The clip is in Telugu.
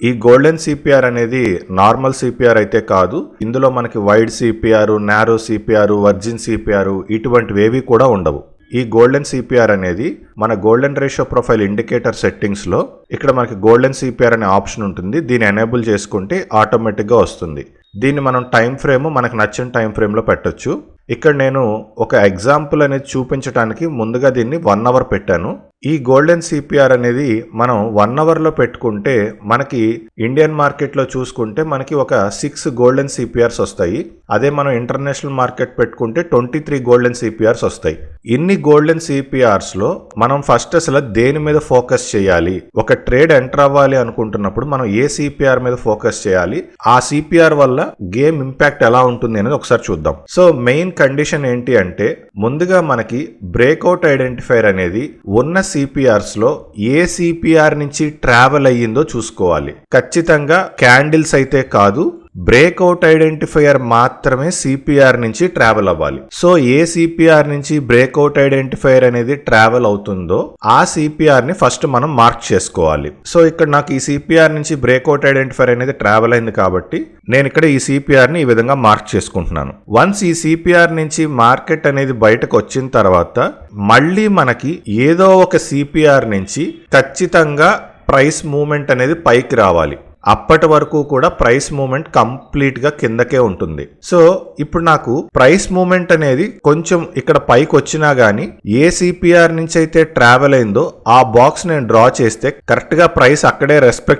ఈ గోల్డెన్ సిపిఆర్ అనేది నార్మల్ సిపిఆర్ అయితే కాదు. ఇందులో మనకి wide CPR, narrow CPR, virgin CPR ఇటువంటివేవి కూడా ఉండవు. ఈ గోల్డెన్ సిపిఆర్ అనేది మన golden ratio profile indicator settings లో ఇక్కడ మనకి గోల్డెన్ సిపిఆర్ అనే ఆప్షన్ ఉంటుంది. దీన్ని ఎనేబుల్ చేసుకుంటే ఆటోమేటిక్ గా వస్తుంది. దీన్ని మనం టైం ఫ్రేమ్ మనకు నచ్చిన టైం ఫ్రేమ్ లో పెట్టొచ్చు. ఇక్కడ నేను ఒక ఎగ్జాంపుల్ అనేది చూపించడానికి ముందుగా దీన్ని 1 అవర్ పెట్టాను. ఈ గోల్డెన్ సిపిఆర్ అనేది మనం 1 అవర్ లో పెట్టుకుంటే మనకి ఇండియన్ మార్కెట్ లో చూసుకుంటే మనకి ఒక 6 గోల్డెన్ సిపిఆర్స్ వస్తాయి. అదే మనం ఇంటర్నేషనల్ మార్కెట్ పెట్టుకుంటే 23 గోల్డెన్ సిపిఆర్స్ వస్తాయి. ఇన్ని గోల్డెన్ సిపిఆర్స్ లో మనం ఫస్ట్ అసలు దేని మీద ఫోకస్ చేయాలి, ఒక ట్రేడ్ ఎంటర్ అవ్వాలి అనుకుంటున్నప్పుడు మనం ఏ సిపిఆర్ మీద ఫోకస్ చేయాలి, ఆ సిపిఆర్ వల్ల గేమ్ ఇంపాక్ట్ ఎలా ఉంటుంది అనేది ఒకసారి చూద్దాం. సో మెయిన్ కండిషన్ ఏంటి అంటే ముందుగా మనకి బ్రేక్అవుట్ ఐడెంటిఫైర్ అనేది ఉన్న సిపిఆర్స్ లో ఏ సిపిఆర్ నుంచి ట్రావెల్ అయ్యిందో చూసుకోవాలి. ఖచ్చితంగా క్యాండిల్స్ అయితే కాదు, బ్రేక్అవుట్ ఐడెంటిఫైయర్ మాత్రమే సిపిఆర్ నుంచి ట్రావెల్ అవ్వాలి. సో ఏ సిపిఆర్ నుంచి బ్రేక్అవుట్ ఐడెంటిఫైయర్ అనేది ట్రావెల్ అవుతుందో ఆ సిపిఆర్ ని ఫస్ట్ మనం మార్క్ చేసుకోవాలి. సో ఇక్కడ నాకు ఈ సిపిఆర్ నుంచి బ్రేక్అవుట్ ఐడెంటిఫైయర్ అనేది ట్రావెల్ అయింది కాబట్టి నేను ఇక్కడ ఈ సిపిఆర్ ని ఈ విధంగా మార్క్ చేసుకుంటున్నాను. వన్స్ ఈ సిపిఆర్ నుంచి మార్కెట్ అనేది బయటకు వచ్చిన తర్వాత మళ్ళీ మనకి ఏదో ఒక సిపిఆర్ నుంచి ఖచ్చితంగా ప్రైస్ మూవ్మెంట్ అనేది పైకి రావాలి. అప్పటి వరకు కూడా ప్రైస్ మూవ్మెంట్ కంప్లీట్ గా కిందకే ఉంటుంది. సో ఇప్పుడు నాకు ప్రైస్ మూవ్మెంట్ అనేది కొంచెం ఇక్కడ పైకి వచ్చినా గానీ ఏ సిపిఆర్ నుంచి అయితే ట్రావెల్ అయిందో ఆ బాక్స్ నేను డ్రా చేస్తే కరెక్ట్ గా ప్రైస్ అక్కడే రెస్పెక్ట్